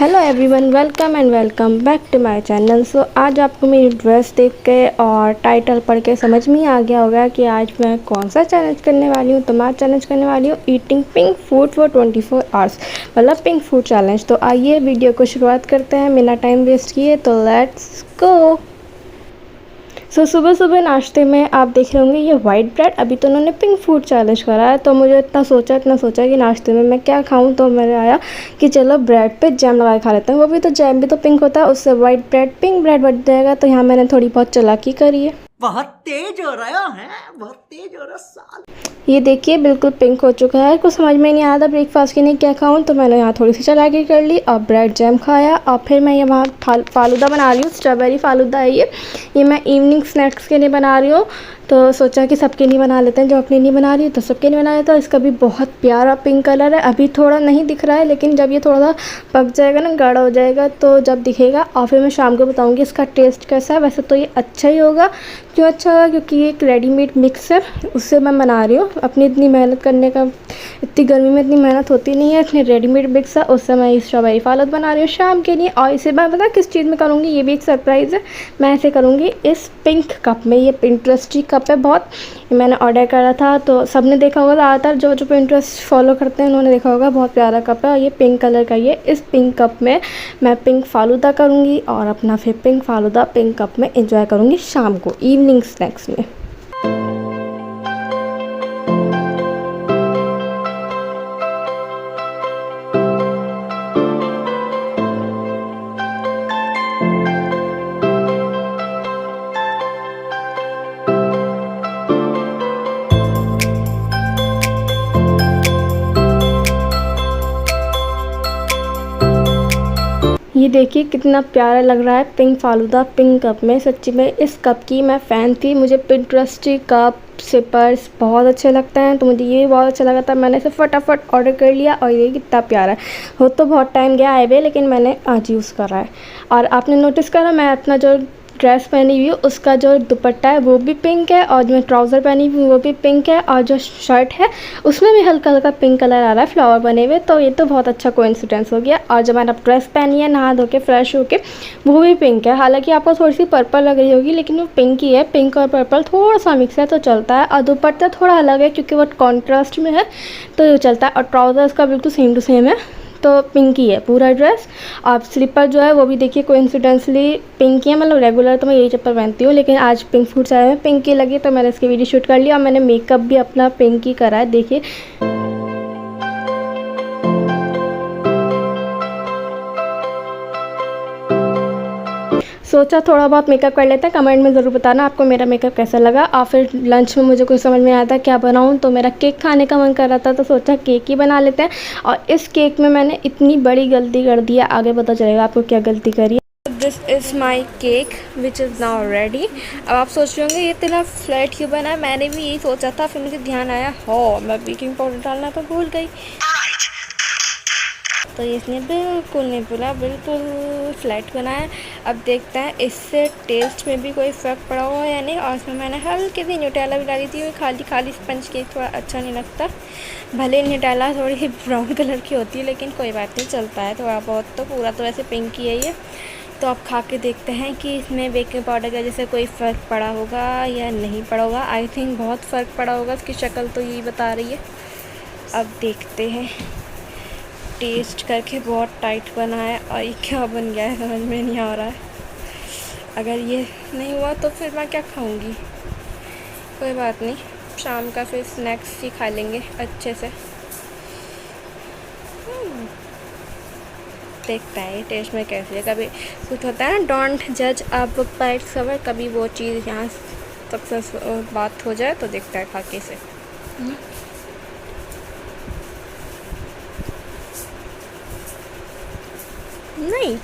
Hello everyone, welcome back to my channel. So आज आपको मेरी ड्रेस देख के और टाइटल पढ़ के समझ में ही आ गया होगा कि आज मैं कौन सा चैलेंज करने वाली हूँ। तो मैं चैलेंज करने वाली हूँ eating pink food for 24 hours, मतलब पिंक फूड चैलेंज। तो आइए वीडियो को शुरुआत करते हैं बिना टाइम वेस्ट किए। तो लेट्स गो। सुबह सुबह नाश्ते में आप देख रहे होंगे ये वाइट ब्रेड। अभी तो उन्होंने पिंक फूड चैलेंज करा है, तो मुझे इतना सोचा कि नाश्ते में मैं क्या खाऊं। तो मेरे आया कि चलो ब्रेड पे जैम लगा के खा लेते हैं। वो भी तो जैम भी तो पिंक होता है, उससे वाइट ब्रेड पिंक ब्रेड बन जाएगा। तो यहाँ मैंने थोड़ी बहुत चालाकी करी है। बहुत तेज हो रहा है, बहुत तेज हो रहा साल। ये देखिए बिल्कुल पिंक हो चुका है। कुछ समझ में नहीं आया था ब्रेकफास्ट के लिए क्या खाऊं, तो मैंने यहाँ थोड़ी सी चालाकी कर ली और ब्रेड जैम खाया। और फिर मैं यहाँ फालूदा बना रही हूँ, स्ट्रॉबेरी फालूदा है ये मैं इवनिंग स्नैक्स के लिए बना रही हूँ। तो सोचा कि सबके लिए बना लेते हैं, जो अपने लिए बना रही है तो सबके लिए बना लेता है। इसका भी बहुत प्यारा पिंक कलर है। अभी थोड़ा नहीं दिख रहा है, लेकिन जब ये थोड़ा सा पक जाएगा ना, गाढ़ा हो जाएगा, तो जब दिखेगा और फिर मैं शाम को बताऊँगी इसका टेस्ट कैसा है। वैसे तो ये अच्छा ही होगा। क्यों अच्छा होगा? क्योंकि ये एक रेडीमेड मिक्स है, उससे मैं बना रही हूँ। अपनी इतनी मेहनत करने का, इतनी गर्मी में इतनी मेहनत होती नहीं है, इतनी रेडीमेड मिक्स है, उससे मैं स्ट्रॉबेरी फालूदा बना रही हूँ शाम के लिए। और इसे मैं पता किस चीज़ में करूँगी, ये भी एक सरप्राइज़ है। मैं ऐसे करूँगी इस पिंक कप में। ये पिंटरेस्ट कप है बहुत, मैंने ऑर्डर करा था। तो सबने देखा होगा, ज़्यादातर जो पिंटरेस्ट फॉलो करते हैं उन्होंने देखा होगा। बहुत प्यारा कप है और ये पिंक कलर का। ये इस पिंक कप में मैं पिंक फालूदा करूँगी और अपना फिर पिंक फालूदा पिंक कप में एंजॉय करूँगी शाम को इवनिंग स्नैक्स में। ये देखिए कितना प्यारा लग रहा है पिंक फालूदा पिंक कप में। सच्ची में इस कप की मैं फ़ैन थी। मुझे पिंटरेस्ट कप सिपर्स बहुत अच्छे लगते हैं, तो मुझे ये बहुत अच्छा लगा था। मैंने इसे फटाफट ऑर्डर कर लिया और ये कितना प्यारा है। हो तो बहुत टाइम गया आए हुए, लेकिन मैंने आज यूज़ करा है। और आपने नोटिस करा, मैं अपना जो ड्रेस पहनी हुई हूँ उसका जो दुपट्टा है वो भी पिंक है, और जो मैं ट्राउज़र पहनी हुई वो भी पिंक है, और जो शर्ट है उसमें भी हल्का हल्का पिंक कलर आ रहा है, फ्लावर बने हुए। तो ये तो बहुत अच्छा कोइंसिडेंस हो गया। और जो मैंने ड्रेस पहनी है नहा धो के फ्रेश होके, वो भी पिंक है। हालांकि आपको थोड़ी सी पर्पल लग रही होगी, लेकिन वो पिंक ही है। पिंक और पर्पल थोड़ा सा मिक्स है तो चलता है। और दुपट्टा थोड़ा अलग है क्योंकि वो कॉन्ट्रास्ट में है, तो ये चलता है। और ट्राउज़र इसका बिल्कुल सेम टू सेम है, तो पिंक ही है पूरा ड्रेस। और स्लीपर जो है वो भी देखिए कोइंसिडेंसली पिंक ही है। मतलब रेगुलर तो मैं यही चप्पल पहनती हूँ, लेकिन आज पिंक फूड चाहे में पिंक ही लगी, तो मैंने इसकी वीडियो शूट कर लिया। और मैंने मेकअप भी अपना पिंक ही करा है, देखिए। सोचा थोड़ा बहुत मेकअप कर लेते हैं। कमेंट में ज़रूर बताना आपको मेरा मेकअप कैसा लगा। और फिर लंच में मुझे कुछ समझ में आया था क्या बनाऊं, तो मेरा केक खाने का मन कर रहा था, तो सोचा केक ही बना लेते हैं। और इस केक में मैंने इतनी बड़ी गलती कर दी है, आगे पता चलेगा आपको क्या गलती करी है। This is my cake which is now ready. अब आप सोच रहे होंगे ये तेरा फ्लैट क्यों बना है। मैंने भी यही सोचा था, फिर मुझे ध्यान आया हो मैं बेकिंग पाउडर डालना तो भूल गई। तो इसने बिल्कुल नहीं भूला, बिल्कुल फ्लैट बनाया। अब देखते हैं इससे टेस्ट में भी कोई फ़र्क पड़ा हुआ या नहीं। और इसमें मैंने हल्की सी न्यूटेला भी डाली थी। खाली स्पंज केक थोड़ा अच्छा नहीं लगता, भले न्यूटेला थोड़ी ब्राउन कलर की होती है, लेकिन कोई बात नहीं, चलता है थोड़ा बहुत। तो पूरा तो वैसे पिंक ही है ये। तो अब खा के देखते हैं कि इसमें बेकिंग पाउडर की वजह से कोई फ़र्क पड़ा होगा या नहीं पड़ा होगा। आई थिंक बहुत फ़र्क पड़ा होगा, इसकी शक्ल तो यही बता रही है। अब देखते हैं, टेस्ट करके बहुत टाइट बना है और ये क्या बन गया है समझ में नहीं आ रहा है। अगर ये नहीं हुआ तो फिर मैं क्या खाऊंगी। कोई बात नहीं, शाम का फिर स्नैक्स ही खा लेंगे अच्छे से। देखते हैं ये टेस्ट में कैसे है। कभी कुछ होता है ना, डोंट जज a book by its cover, कभी वो चीज़ यहाँ सक्सेस बात हो जाए तो देखता है खा के से। नहीं,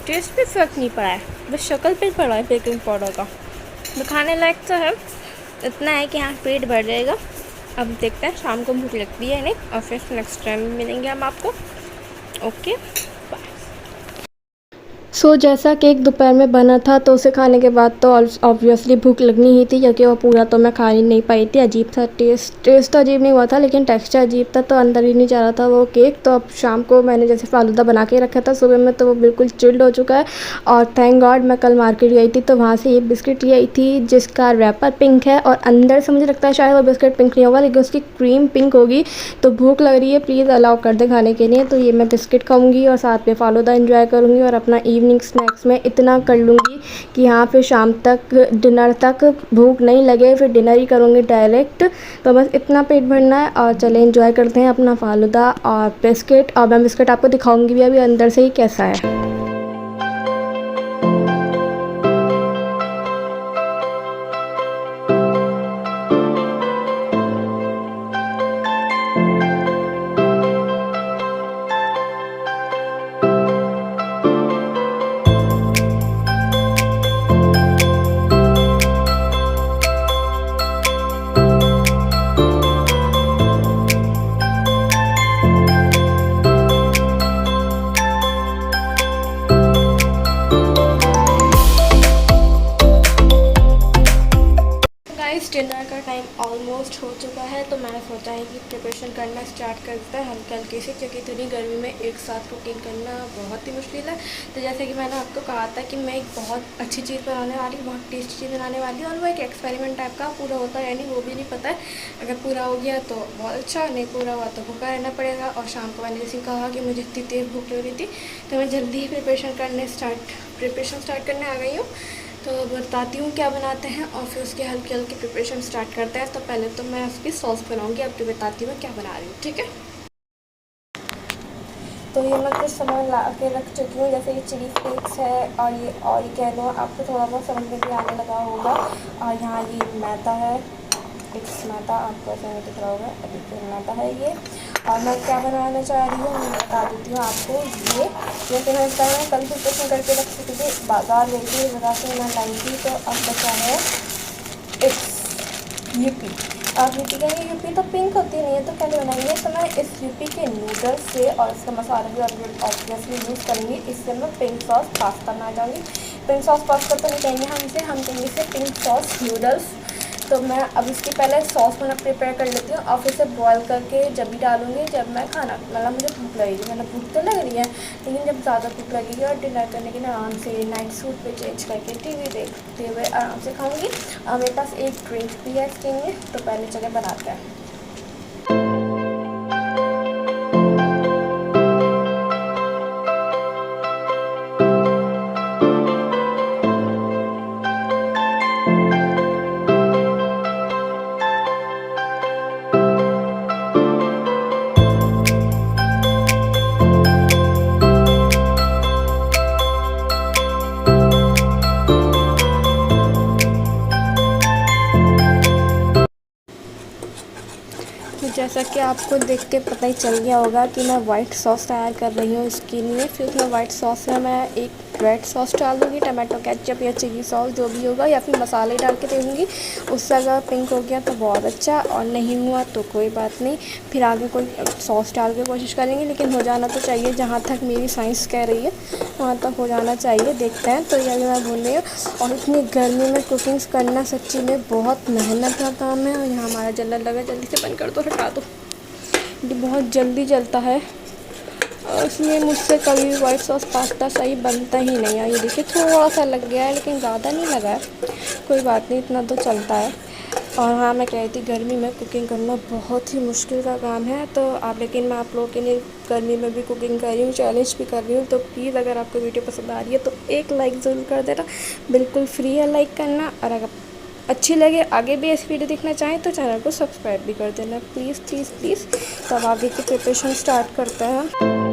टेस्ट पे फ़र्क नहीं पड़ा है, बस शक्ल पे पड़ा है बेकिंग पाउडर का। तो खाने लायक तो है, इतना है कि हाँ पेट भर जाएगा। अब देखते हैं शाम को भूख लगती है नहीं, और फिर नेक्स्ट टाइम मिलेंगे हम आपको। ओके। जैसा केक दोपहर में बना था तो उसे खाने के बाद तो ऑब्वियसली भूख लगनी ही थी, क्योंकि वो पूरा तो मैं खा ही नहीं पाई थी। अजीब था टेस्ट तो अजीब नहीं हुआ था, लेकिन टेक्सचर अजीब था, तो अंदर ही नहीं जा रहा था वो केक। तो अब शाम को मैंने जैसे फालूदा बना के रखा था सुबह में, तो वो बिल्कुल चिल्ड हो चुका है। और थैंक गॉड मैं कल मार्केट गई थी तो वहाँ से ये बिस्किट ले आई थी जिसका रैपर पिंक है, और अंदर से मुझे लगता है शायद वो बिस्किट पिंक नहीं होगा, लेकिन उसकी क्रीम पिंक होगी। तो भूख लग रही है, प्लीज़ अलाउ कर दे खाने के लिए। तो ये मैं बिस्किट खाऊंगी और साथ में फालूदा एंजॉय करूंगी, और अपना इवनिंग स्नैक्स में इतना कर लूँगी कि यहाँ फिर शाम तक डिनर तक भूख नहीं लगे, फिर डिनर ही करूँगी डायरेक्ट। तो बस इतना पेट भरना है, और चले एंजॉय करते हैं अपना फालूदा और बिस्किट। और मैं बिस्किट आपको दिखाऊंगी भी अभी अंदर से ही कैसा है। डिनर का टाइम ऑलमोस्ट हो चुका है, तो मैंने सोचा है कि प्रिपरेशन करना स्टार्ट करते हैं हल्के हल्के से, क्योंकि इतनी गर्मी में एक साथ कुकिंग करना बहुत ही मुश्किल है। तो जैसे कि मैंने आपको कहा था कि मैं एक बहुत अच्छी चीज़ बनाने वाली हूँ, बहुत टेस्टी चीज़ बनाने वाली हूँ, और वो एक एक्सपेरिमेंट टाइप का पूरा होता है यानी वो भी नहीं पता है। अगर पूरा हो गया तो बहुत अच्छा, नहीं पूरा हुआ तो भूखा रहना पड़ेगा। और शाम को मैंने जैसे कहा कि मुझे इतनी तेज़ भूख लग रही थी, तो मैं जल्दी ही प्रिपरेशन स्टार्ट करने आ गई हूँ। तो बताती हूँ क्या बनाते हैं, और फिर उसके हल्के हल्के प्रिपरेशन स्टार्ट करते हैं। तो पहले तो मैं उसकी सॉस बनाऊँगी, आपको बताती हूँ मैं क्या बना रही हूँ, ठीक है। तो ये मैं कुछ सामान ला के रख चुकी हूँ, जैसे ये चिली फ्लेक्स है, और ये ऑरिगेनो, आपको थोड़ा बहुत समझ में भी आने लगा होगा। और यहाँ ये मैदा है, मिक्स मैदा, आपको ऐसा दिख रहा होगा, अभी मैदा है ये। और मैं क्या बनाना चाह रही हूँ मैं बता देती हूँ आपको। ये जैसे मैं कल प्रिपरेशन करके रख चुकी थी, बाज़ार गई थी, बाज़ार से मैं लाई थी। तो अब बचा है इस यूपी। आप यूपी कहेंगे यूपी तो पिंक होती नहीं है, तो कैसे बनाएंगे। तो मैं इस यूपी के नूडल्स से और इसका मसाला भी ऑब्वियसली यूज़ करेंगी। इससे मैं पिंक सॉस पास्ता बना जाऊँगी। पिंक सॉस पास्ता तो नहीं कहेंगे हम कहेंगे इसे पिंक सॉस नूडल्स। तो मैं अब इसकी पहले सॉस मैं प्रिपेयर कर लेती हूँ, और फिर से बॉयल करके जब भी डालूँगी जब मैं खाना मतलब मुझे भूख लगेगी। मतलब भूख तो लग रही है, लेकिन जब ज़्यादा भूख लगेगी और डिनर करने के लिए आराम से नाइट सूट पे चेंज करके टीवी देखते हुए आराम से खाऊँगी। और मेरे पास एक ड्रिंक भी है इसके लिए, तो पहले चले बनाते हैं। जैसा कि आपको देख के पता ही चल गया होगा कि मैं वाइट सॉस तैयार कर रही हूँ इसके लिए। फिर उसमें वाइट सॉस में मैं एक रेड सॉस डाल दूँगी, टमाटो केचप या चिली सॉस जो भी होगा, या फिर मसाले डाल के दूँगी। उससे अगर पिंक हो गया तो बहुत अच्छा, और नहीं हुआ तो कोई बात नहीं, फिर आगे कोई सॉस डाल के कोशिश करेंगे। लेकिन हो जाना तो चाहिए, जहाँ तक मेरी साइंस कह रही है वहाँ तक हो जाना चाहिए। देखते हैं। तो ये मैं बोल रही हूँ, और इतनी गर्मी में कुकिंग्स करना सच्ची में बहुत मेहनत का काम है। और यहाँ हमारा जलने लगा, जल्दी से बंद कर दो, हटा दो, ये बहुत जल्दी जलता है। और इसमें मुझसे कभी भी वाइट सॉस पास्ता सही बनता ही नहीं है। ये देखिए थोड़ा सा लग गया है, लेकिन ज़्यादा नहीं लगा है, कोई बात नहीं, इतना तो चलता है। और हाँ, मैं कह रही थी गर्मी में कुकिंग करना बहुत ही मुश्किल का काम है। तो लेकिन मैं आप लोगों के लिए गर्मी में भी कुकिंग कर रही हूँ, चैलेंज भी कर रही हूँ। तो प्लीज़ अगर आपको वीडियो पसंद आ रही है तो एक लाइक ज़रूर कर देना, बिल्कुल फ्री है लाइक करना। और अगर अच्छी लगे, आगे भी ऐसी वीडियो देखना चाहें तो चैनल को सब्सक्राइब भी कर देना, प्लीज़ प्लीज़ प्लीज़। तब आगे की प्रिपरेशन स्टार्ट करते हैं।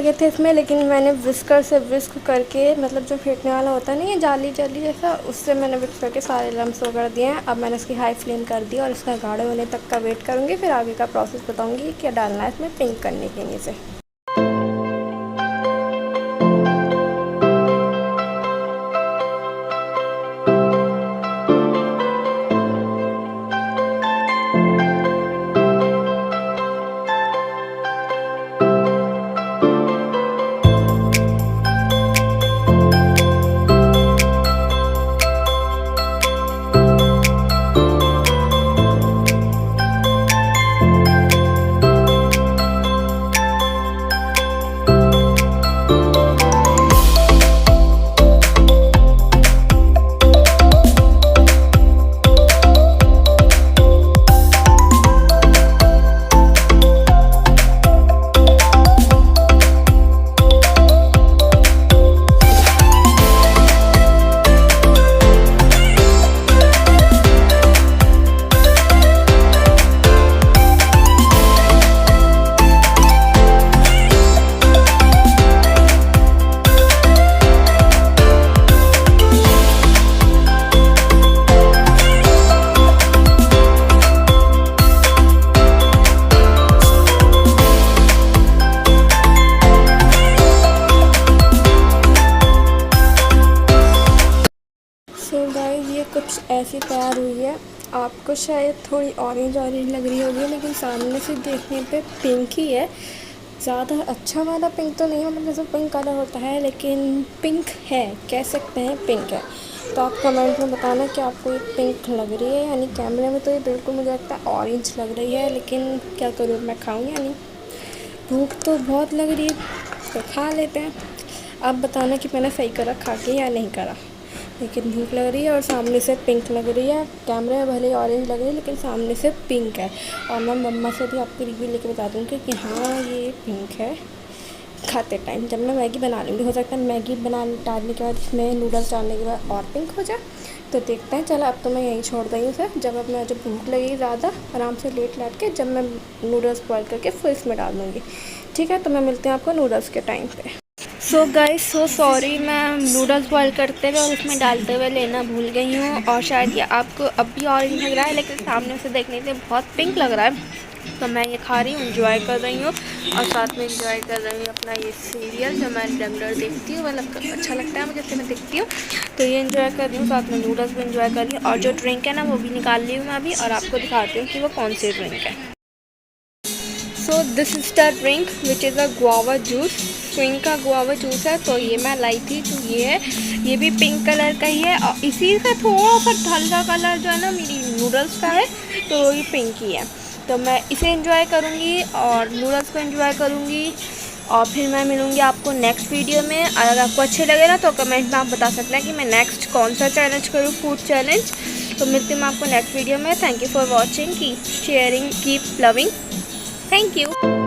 लगे थे इसमें, लेकिन मैंने विस्कर से विस्क करके, मतलब जो फेंटने वाला होता नहीं है जाली जाली जैसा, उससे मैंने विस्क करके सारे लम्स वगैरह दिए हैं। अब मैंने इसकी हाई फ्लेम कर दी और इसका गाढ़े होने तक का वेट करूँगी, फिर आगे का प्रोसेस बताऊँगी क्या डालना है इसमें पिंक करने के लिए से। सो गाइस ये कुछ ऐसी तैयार हुई है। आपको शायद थोड़ी ऑरेंज ऑरेंज लग रही होगी, लेकिन सामने से देखने पे पिंक ही है। ज़्यादा अच्छा वाला पिंक तो नहीं है, मतलब जैसे पिंक कलर होता है, लेकिन पिंक है, कह सकते हैं पिंक है। तो आप कमेंट में बताना कि आपको ये पिंक लग रही है, यानी कैमरे में तो ये बिल्कुल मुझे लगता है ऑरेंज लग रही है, लेकिन क्या करूँ, मैं खाऊँ या नहीं। भूख तो बहुत लग रही है तो खा लेते हैं। आप बताना कि मैंने सही करा खा के या नहीं करा, लेकिन भूख लग रही है और सामने से पिंक लग रही है। कैमरे में भले ऑरेंज लग रही है, लेकिन सामने से पिंक है। और मैं मम्मा से भी आपको रिव्यू लेके बता दूँगी कि हाँ ये पिंक है खाते टाइम, जब मैं मैगी बना लूँगी। हो सकता है मैगी डालने के बाद इसमें नूडल्स डालने के बाद और पिंक हो जाए, तो देखते हैं। चलो अब तो मैं यहीं छोड़ रही हूँ सर। जब भूख लगेगी ज़्यादा, आराम से लेट के जब मैं नूडल्स बॉयल करके फिर इसमें डाल दूँगी। ठीक है, तो मैं मिलती हूँ आपको नूडल्स के टाइम पे। सो गाइस सो सॉरी, मैं नूडल्स बॉयल करते हुए और उसमें डालते हुए लेना भूल गई हूँ, और शायद ये आपको अब भी ऑरेंज लग रहा है, लेकिन सामने से देखने से बहुत पिंक लग रहा है। तो मैं ये खा रही हूँ, एंजॉय कर रही हूँ, और साथ में एंजॉय कर रही हूँ अपना ये सीरियल जो मैं रेगुलर देखती हूँ, मतलब अच्छा लगता है मुझे जैसे मैं देखती हूँ। तो ये एंजॉय कर रही हूँ, साथ में नूडल्स भी एंजॉय कर रही हूँ, और जो ड्रिंक है ना वो भी निकाल ली हूँ मैं अभी, और आपको दिखाती हूँ कि वो कौन सी ड्रिंक है। So this is the drink which is a guava juice. Swing का गुआवा जूस है, तो ये मैं लाई थी, तो ये है, ये भी पिंक कलर का ही है, और इसी का थोड़ा सा हल्का कलर जो है ना मेरी नूडल्स का है, तो ये पिंक ही है। तो मैं इसे एंजॉय करूँगी और नूडल्स को एंजॉय करूँगी, और फिर मैं मिलूँगी आपको नेक्स्ट वीडियो में। अगर आपको अच्छे लगे ना तो कमेंट में आप बता सकते हैं कि मैं नेक्स्ट कौन सा चैलेंज करूँ, फूड चैलेंज। तो मिलती हूँ मैं आपको नेक्स्ट वीडियो में। Thank you for watching, keep sharing, keep loving, thank you.